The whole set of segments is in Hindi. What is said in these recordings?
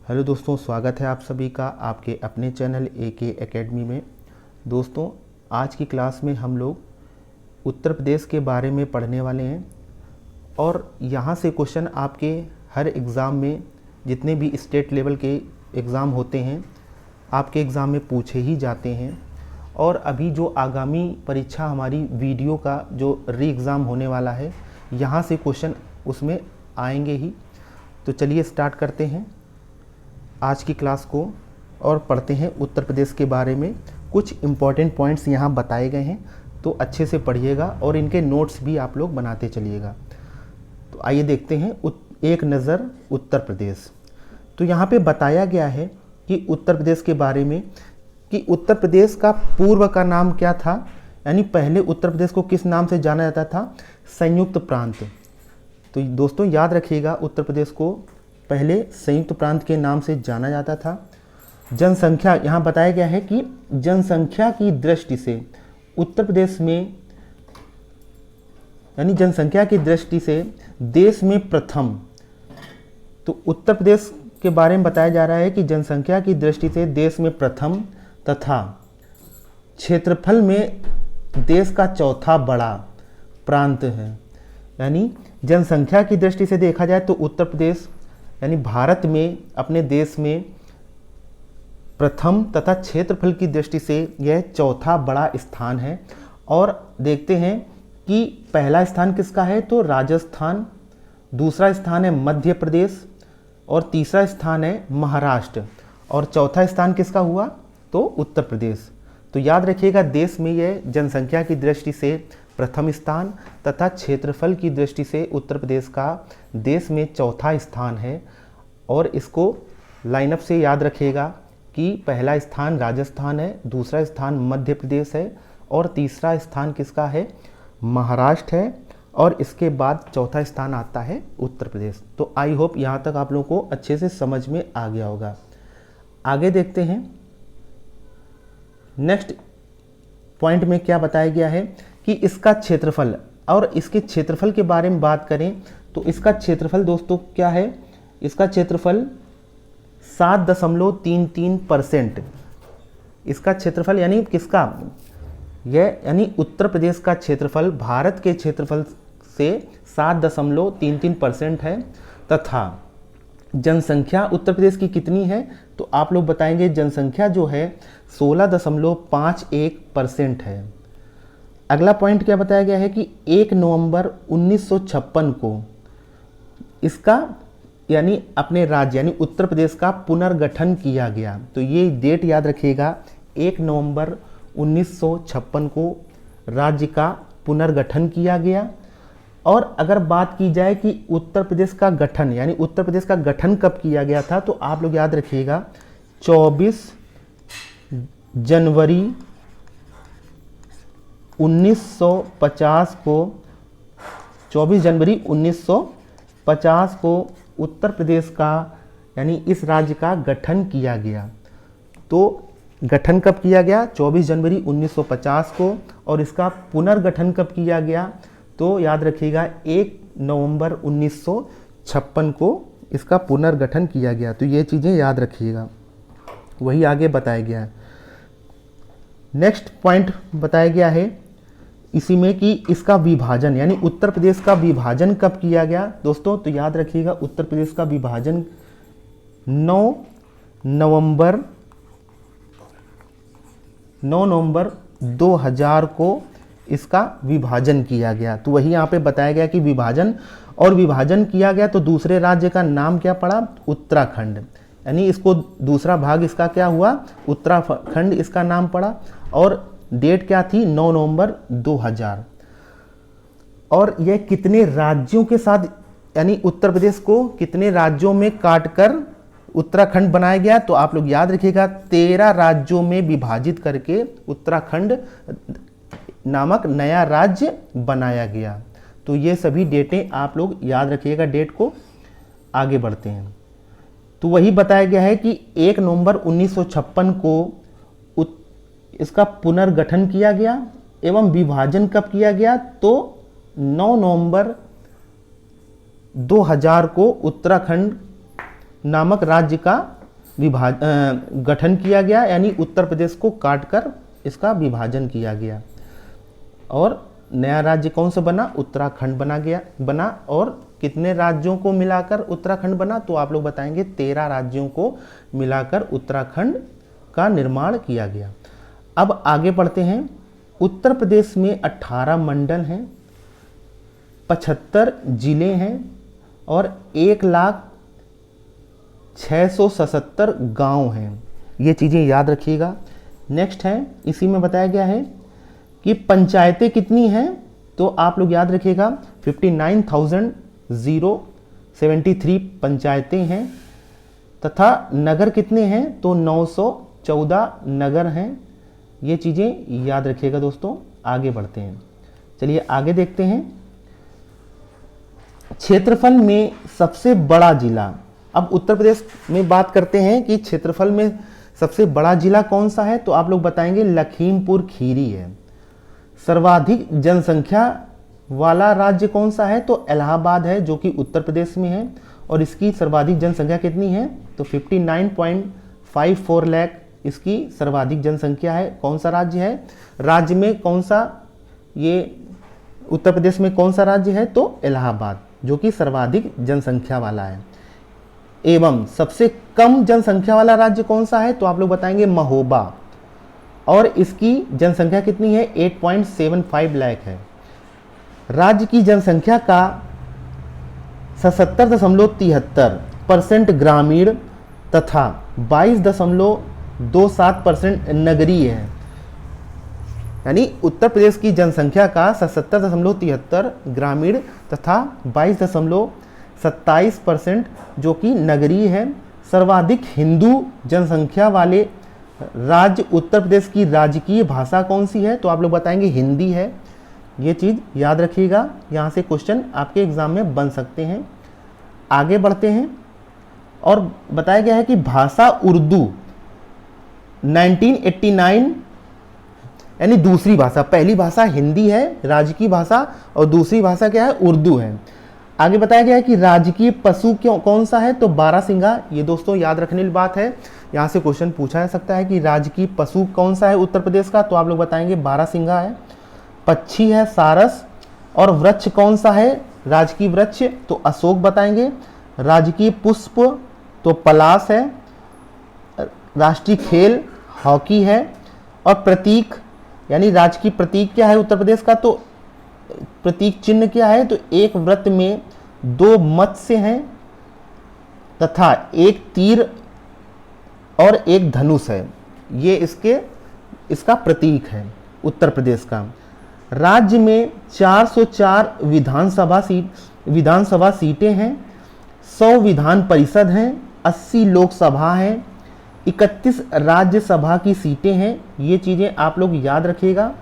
हेलो दोस्तों, स्वागत है आप सभी का आपके अपने चैनल AK एकेडमी में। दोस्तों, आज की क्लास में हम लोग उत्तर प्रदेश के बारे में पढ़ने वाले हैं और यहाँ से क्वेश्चन आपके हर एग्ज़ाम में, जितने भी स्टेट लेवल के एग्ज़ाम होते हैं, आपके एग्ज़ाम में पूछे ही जाते हैं। और अभी जो आगामी परीक्षा हमारी वीडियो का जो री एग्ज़ाम होने वाला है, यहाँ से क्वेश्चन उसमें आएंगे ही। तो चलिए स्टार्ट करते हैं आज की क्लास को और पढ़ते हैं उत्तर प्रदेश के बारे में। कुछ इम्पॉर्टेंट पॉइंट्स यहाँ बताए गए हैं, तो अच्छे से पढ़िएगा और इनके नोट्स भी आप लोग बनाते चलिएगा। तो आइए देखते हैं एक नज़र उत्तर प्रदेश। तो यहाँ पे बताया गया है कि उत्तर प्रदेश के बारे में कि उत्तर प्रदेश का पूर्व का नाम क्या था, यानी पहले उत्तर प्रदेश को किस नाम से जाना जाता था? संयुक्त प्रांत। तो दोस्तों याद रखिएगा, उत्तर प्रदेश को पहले संयुक्त प्रांत के नाम से जाना जाता था। जनसंख्या यहाँ बताया गया है कि जनसंख्या की दृष्टि से उत्तर प्रदेश में, यानी जनसंख्या की दृष्टि से देश में प्रथम। तो उत्तर प्रदेश के बारे में बताया जा रहा है कि जनसंख्या की दृष्टि से देश में प्रथम तथा क्षेत्रफल में देश का चौथा बड़ा प्रांत है। यानी जनसंख्या की दृष्टि से देखा जाए तो उत्तर प्रदेश यानी भारत में, अपने देश में प्रथम तथा क्षेत्रफल की दृष्टि से यह चौथा बड़ा स्थान है। और देखते हैं कि पहला स्थान किसका है, तो राजस्थान, दूसरा स्थान है मध्य प्रदेश और तीसरा स्थान है महाराष्ट्र और चौथा स्थान किसका हुआ, तो उत्तर प्रदेश। तो याद रखिएगा, देश में यह जनसंख्या की दृष्टि से प्रथम स्थान तथा क्षेत्रफल की दृष्टि से उत्तर प्रदेश का देश में चौथा स्थान है। और इसको लाइनअप से याद रखिएगा कि पहला स्थान राजस्थान है, दूसरा स्थान मध्य प्रदेश है और तीसरा स्थान किसका है, महाराष्ट्र है और इसके बाद चौथा स्थान आता है उत्तर प्रदेश। तो आई होप यहाँ तक आप लोगों को अच्छे से समझ में आ गया होगा। आगे देखते हैं, नेक्स्ट पॉइंट में क्या बताया गया है कि इसका क्षेत्रफल, और इसके क्षेत्रफल के बारे में बात करें तो इसका क्षेत्रफल दोस्तों क्या है, इसका क्षेत्रफल 7.33%। इसका क्षेत्रफल यानी किसका, यह यानी उत्तर प्रदेश का क्षेत्रफल भारत के क्षेत्रफल से 7.33% है। तथा जनसंख्या उत्तर प्रदेश की कितनी है, तो आप लोग बताएंगे जनसंख्या जो है 16.51% है। अगला पॉइंट क्या बताया गया है कि 1 नवंबर 1956 को इसका यानी अपने राज्य यानी उत्तर प्रदेश का पुनर्गठन किया गया। तो ये डेट याद रखिएगा, 1 नवंबर 1956 को राज्य का पुनर्गठन किया गया। और अगर बात की जाए कि उत्तर प्रदेश का गठन यानी उत्तर प्रदेश का गठन कब किया गया था, तो आप लोग याद रखिएगा 24 जनवरी 1950 को, 24 जनवरी 1950 को उत्तर प्रदेश का यानी इस राज्य का गठन किया गया। तो गठन कब किया गया, 24 जनवरी 1950 को। और इसका पुनर्गठन कब किया गया, तो याद रखिएगा 1 नवंबर 1956 को इसका पुनर्गठन किया गया। तो ये चीज़ें याद रखिएगा, वही आगे बताया गया है। नेक्स्ट पॉइंट बताया गया है इसी में कि इसका विभाजन यानी उत्तर प्रदेश का विभाजन कब किया गया दोस्तों, तो याद रखिएगा उत्तर प्रदेश का विभाजन 9 नवंबर 2000 को इसका विभाजन किया गया। तो वही यहाँ पे बताया गया कि विभाजन किया गया तो दूसरे राज्य का नाम क्या पड़ा, उत्तराखंड। यानी इसको दूसरा भाग इसका क्या हुआ, उत्तराखंड इसका नाम पड़ा। और डेट क्या थी, 9 नवंबर 2000। और यह कितने राज्यों के साथ, यानी उत्तर प्रदेश को कितने राज्यों में काटकर उत्तराखंड बनाया गया, तो आप लोग याद रखिएगा 13 राज्यों में विभाजित करके उत्तराखंड नामक नया राज्य बनाया गया। तो ये सभी डेटें आप लोग याद रखिएगा, डेट को। आगे बढ़ते हैं, तो वही बताया गया है कि 1 नवंबर 1956 को इसका पुनर्गठन किया गया एवं विभाजन कब किया गया, तो 9 नवंबर 2000 को उत्तराखंड नामक राज्य का गठन किया गया, यानी उत्तर प्रदेश को काटकर इसका विभाजन किया गया और नया राज्य कौन सा बना, उत्तराखंड बना। और कितने राज्यों को मिलाकर उत्तराखंड बना, तो आप लोग बताएंगे 13 राज्यों को मिलाकर उत्तराखंड का निर्माण किया गया। अब आगे बढ़ते हैं। उत्तर प्रदेश में 18 मंडल हैं, 75 जिले हैं और 1,06,77 गांव हैं। ये चीज़ें याद रखिएगा। नेक्स्ट है, इसी में बताया गया है कि पंचायतें कितनी हैं, तो आप लोग याद रखिएगा 59,073 पंचायतें हैं तथा नगर कितने हैं, तो 914 नगर हैं। ये चीज़ें याद रखिएगा दोस्तों। आगे बढ़ते हैं, चलिए आगे देखते हैं। क्षेत्रफल में सबसे बड़ा जिला, अब उत्तर प्रदेश में बात करते हैं कि क्षेत्रफल में सबसे बड़ा जिला कौन सा है, तो आप लोग बताएंगे लखीमपुर खीरी है। सर्वाधिक जनसंख्या वाला राज्य कौन सा है, तो इलाहाबाद है, जो कि उत्तर प्रदेश में है और इसकी सर्वाधिक जनसंख्या कितनी है, तो 59.54 लाख इसकी सर्वाधिक जनसंख्या है। कौन सा राज्य है, राज्य में कौन सा, ये उत्तर प्रदेश में कौन सा राज्य है, तो इलाहाबाद, जो कि सर्वाधिक जनसंख्या वाला है। एवं सबसे कम जनसंख्या वाला राज्य कौन सा है, तो आप लोग बताएंगे महोबा, और इसकी जनसंख्या कितनी है, 8.75 लाख है। राज्य की जनसंख्या का 77.73% ग्रामीण तथा 22.27% नगरीय है। यानी उत्तर प्रदेश की जनसंख्या का 77.73 ग्रामीण तथा 22.27% जो कि नगरीय है। सर्वाधिक हिंदू जनसंख्या वाले राज्य उत्तर प्रदेश की राजकीय भाषा कौन सी है, तो आप लोग बताएंगे हिंदी है। ये चीज़ याद रखिएगा, यहाँ से क्वेश्चन आपके एग्जाम में बन सकते हैं। आगे बढ़ते हैं और बताया गया है कि भाषा उर्दू 1989, यानी दूसरी भाषा, पहली भाषा हिंदी है राजकीय भाषा और दूसरी भाषा क्या है, उर्दू है। आगे बताया गया है कि राजकीय पशु कौन सा है, तो बारहसिंगा। ये दोस्तों याद रखने वाली बात है, यहाँ से क्वेश्चन पूछा जा सकता है कि राजकीय पशु कौन सा है उत्तर प्रदेश का, तो आप लोग बताएंगे बारहसिंगा है। पक्षी है सारस, और वृक्ष कौन सा है, राजकीय वृक्ष, तो अशोक बताएंगे। राजकीय पुष्प तो पलाश है। राष्ट्रीय खेल हॉकी है। और प्रतीक, यानी राजकीय प्रतीक क्या है उत्तर प्रदेश का, तो प्रतीक चिन्ह क्या है, तो एक वृत्त में 2 मत्स्य हैं तथा एक तीर और एक धनुष है। ये इसका प्रतीक है उत्तर प्रदेश का। राज्य में 404 विधानसभा सीटें हैं, 100 विधान परिषद हैं, 80 लोकसभा हैं, 31 राज्यसभा की सीटें हैं। ये चीज़ें आप लोग याद रखिएगा।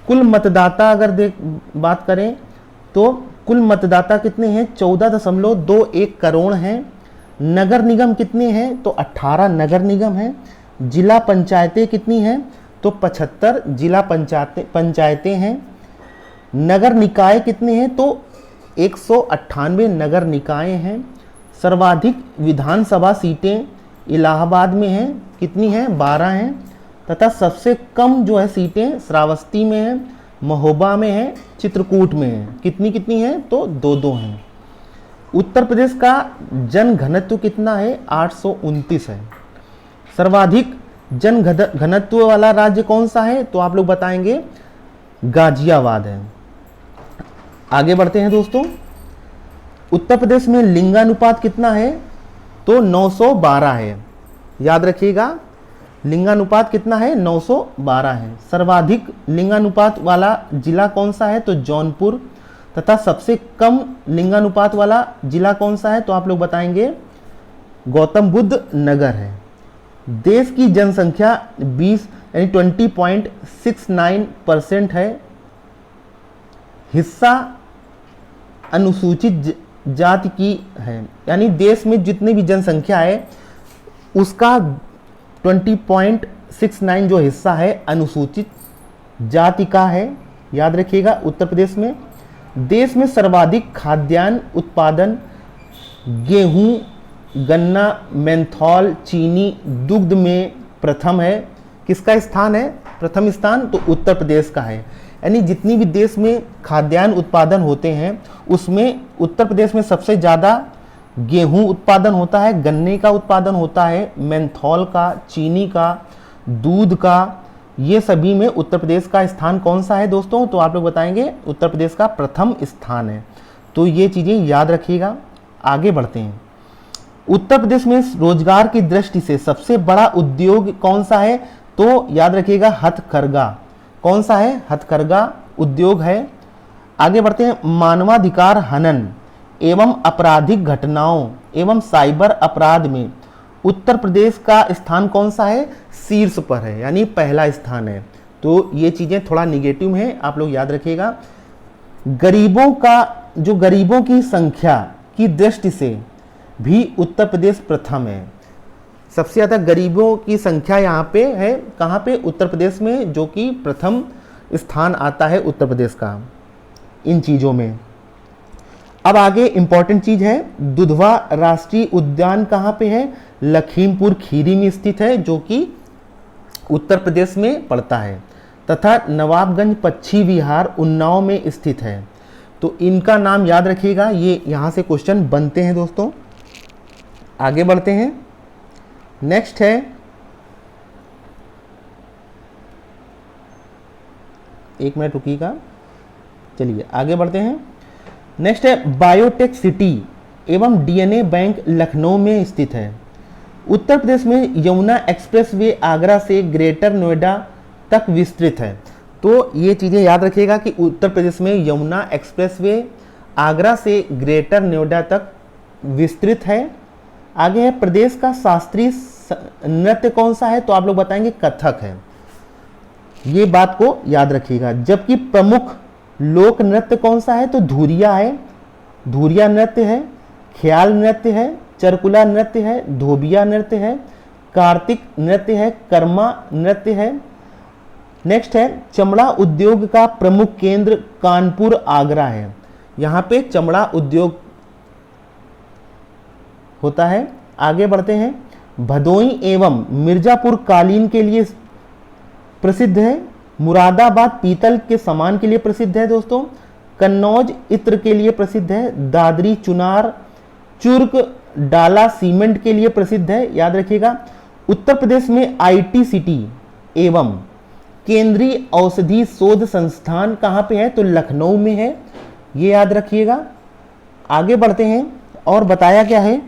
कुल मतदाता अगर बात करें तो कुल मतदाता कितने हैं, 14.21 करोड़ हैं। नगर निगम कितने हैं, तो 18 नगर निगम हैं। जिला पंचायतें कितनी हैं, तो 75 जिला पंचायतें हैं। नगर निकाय कितने हैं, तो 198 नगर निकाय हैं। सर्वाधिक विधानसभा सीटें इलाहाबाद में हैं, कितनी हैं, 12 हैं। तथा सबसे कम जो है सीटें श्रावस्ती में हैं, महोबा में हैं, चित्रकूट में हैं। कितनी हैं, तो 2-2 हैं। उत्तर प्रदेश का जन घनत्व कितना है, 829 है। सर्वाधिक जन घनत्व वाला राज्य कौन सा है, तो आप लोग बताएंगे गाजियाबाद है। आगे बढ़ते हैं दोस्तों। उत्तर प्रदेश में लिंगानुपात कितना है, तो 912 है। याद रखिएगा, लिंगानुपात कितना है, 912 है। सर्वाधिक लिंगानुपात वाला जिला कौन सा है, तो जौनपुर। तथा सबसे कम लिंगानुपात वाला जिला कौन सा है, तो आप लोग बताएंगे गौतम बुद्ध नगर है। देश की जनसंख्या 20.69% है। हिस्सा अनुसूचित जाति की है, यानी देश में जितनी भी जनसंख्या है उसका 20.69 जो हिस्सा है अनुसूचित जाति का है। याद रखिएगा। उत्तर प्रदेश में देश में सर्वाधिक खाद्यान्न उत्पादन गेहूं गन्ना, मेंथॉल, चीनी, दुग्ध में प्रथम है। किसका स्थान है प्रथम स्थान? तो उत्तर प्रदेश का है। यानी जितनी भी देश में खाद्यान्न उत्पादन होते हैं उसमें उत्तर प्रदेश में सबसे ज़्यादा गेहूं उत्पादन होता है, गन्ने का उत्पादन होता है, मेंथॉल का, चीनी का, दूध का, ये सभी में उत्तर प्रदेश का स्थान कौन सा है दोस्तों? तो आप लोग बताएंगे उत्तर प्रदेश का प्रथम स्थान है। तो ये चीज़ें याद रखिएगा। आगे बढ़ते हैं। उत्तर प्रदेश में रोजगार की दृष्टि से सबसे बड़ा उद्योग कौन सा है? तो याद रखिएगा हथकरघा। कौन सा है? हथकरघा उद्योग है। आगे बढ़ते हैं। मानवाधिकार हनन एवं आपराधिक घटनाओं एवं साइबर अपराध में उत्तर प्रदेश का स्थान कौन सा है? शीर्ष पर है, यानी पहला स्थान है। तो ये चीज़ें थोड़ा निगेटिव हैं, आप लोग याद रखिएगा। गरीबों की संख्या की दृष्टि से भी उत्तर प्रदेश प्रथम है। सबसे ज़्यादा गरीबों की संख्या यहाँ पे है, कहाँ पे? उत्तर प्रदेश में, जो कि प्रथम स्थान आता है उत्तर प्रदेश का इन चीज़ों में। अब आगे इंपॉर्टेंट चीज़ है, दुधवा राष्ट्रीय उद्यान कहाँ पे है? लखीमपुर खीरी में स्थित है, जो कि उत्तर प्रदेश में पड़ता है। तथा नवाबगंज पक्षी विहार उन्नाव में स्थित है। तो इनका नाम याद रखिएगा, ये यहाँ से क्वेश्चन बनते हैं दोस्तों। आगे बढ़ते हैं। नेक्स्ट है, एक मिनट रुकिएगा, चलिए आगे बढ़ते हैं। नेक्स्ट है, बायोटेक सिटी एवं डीएनए बैंक लखनऊ में स्थित है। उत्तर प्रदेश में यमुना एक्सप्रेसवे आगरा से ग्रेटर नोएडा तक विस्तृत है। तो ये चीज़ें याद रखिएगा कि उत्तर प्रदेश में यमुना एक्सप्रेसवे आगरा से ग्रेटर नोएडा तक विस्तृत है। आगे है, प्रदेश का शास्त्रीय नृत्य कौन सा है? तो आप लोग बताएंगे कथक है। ये बात को याद रखिएगा। जबकि प्रमुख लोक नृत्य कौन सा है? तो धुरिया है, धुरिया नृत्य है, ख्याल नृत्य है, चरकुला नृत्य है, धोबिया नृत्य है, कार्तिक नृत्य है, कर्मा नृत्य है। नेक्स्ट है, चमड़ा उद्योग का प्रमुख केंद्र कानपुर आगरा है। यहाँ पे चमड़ा उद्योग होता है। आगे बढ़ते हैं। भदोई एवं मिर्जापुर कालीन के लिए प्रसिद्ध है। मुरादाबाद पीतल के सामान के लिए प्रसिद्ध है दोस्तों। कन्नौज इत्र के लिए प्रसिद्ध है। दादरी चुनार चुर्क डाला सीमेंट के लिए प्रसिद्ध है। याद रखिएगा। उत्तर प्रदेश में आईटी सिटी एवं केंद्रीय औषधि शोध संस्थान कहाँ पे है? तो लखनऊ में है, ये याद रखिएगा। आगे बढ़ते हैं और बताया क्या है,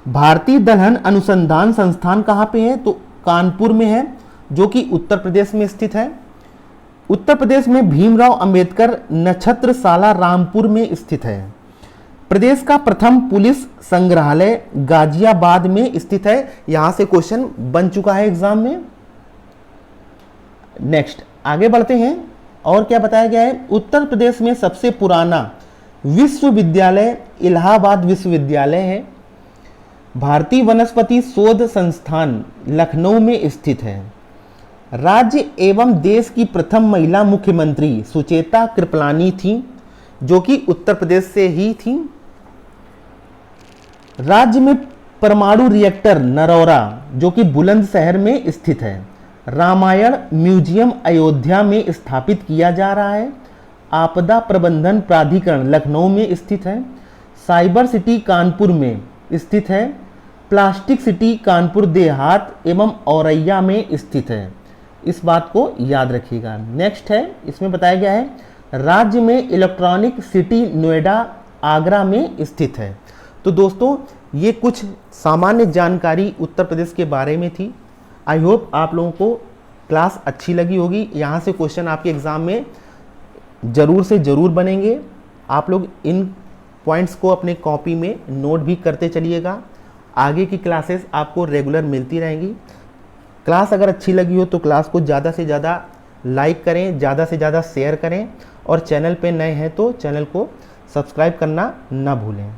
भारतीय दलहन अनुसंधान संस्थान कहाँ पे है? तो कानपुर में है, जो कि उत्तर प्रदेश में स्थित है। उत्तर प्रदेश में भीमराव अंबेडकर नक्षत्रशाला रामपुर में स्थित है। प्रदेश का प्रथम पुलिस संग्रहालय गाजियाबाद में स्थित है। यहां से क्वेश्चन बन चुका है एग्जाम में। नेक्स्ट आगे बढ़ते हैं और क्या बताया गया है, उत्तर प्रदेश में सबसे पुराना विश्वविद्यालय इलाहाबाद विश्वविद्यालय है। भारतीय वनस्पति शोध संस्थान लखनऊ में स्थित है। राज्य एवं देश की प्रथम महिला मुख्यमंत्री सुचेता कृपलानी थी, जो कि उत्तर प्रदेश से ही थी। राज्य में परमाणु रिएक्टर नरौरा, जो कि बुलंदशहर में स्थित है। रामायण म्यूजियम अयोध्या में स्थापित किया जा रहा है। आपदा प्रबंधन प्राधिकरण लखनऊ में स्थित है। साइबर सिटी कानपुर में स्थित है। प्लास्टिक सिटी कानपुर देहात एवं औरैया में स्थित है। इस बात को याद रखिएगा। नेक्स्ट है, इसमें बताया गया है राज्य में इलेक्ट्रॉनिक सिटी नोएडा आगरा में स्थित है। तो दोस्तों ये कुछ सामान्य जानकारी उत्तर प्रदेश के बारे में थी। आई होप आप लोगों को क्लास अच्छी लगी होगी। यहाँ से क्वेश्चन आपके एग्ज़ाम में ज़रूर से ज़रूर बनेंगे। आप लोग इन पॉइंट्स को अपने कॉपी में नोट भी करते चलिएगा। आगे की क्लासेस आपको रेगुलर मिलती रहेंगी। क्लास अगर अच्छी लगी हो तो क्लास को ज़्यादा से ज़्यादा लाइक करें, ज़्यादा से ज़्यादा शेयर करें और चैनल पे नए हैं तो चैनल को सब्सक्राइब करना ना भूलें।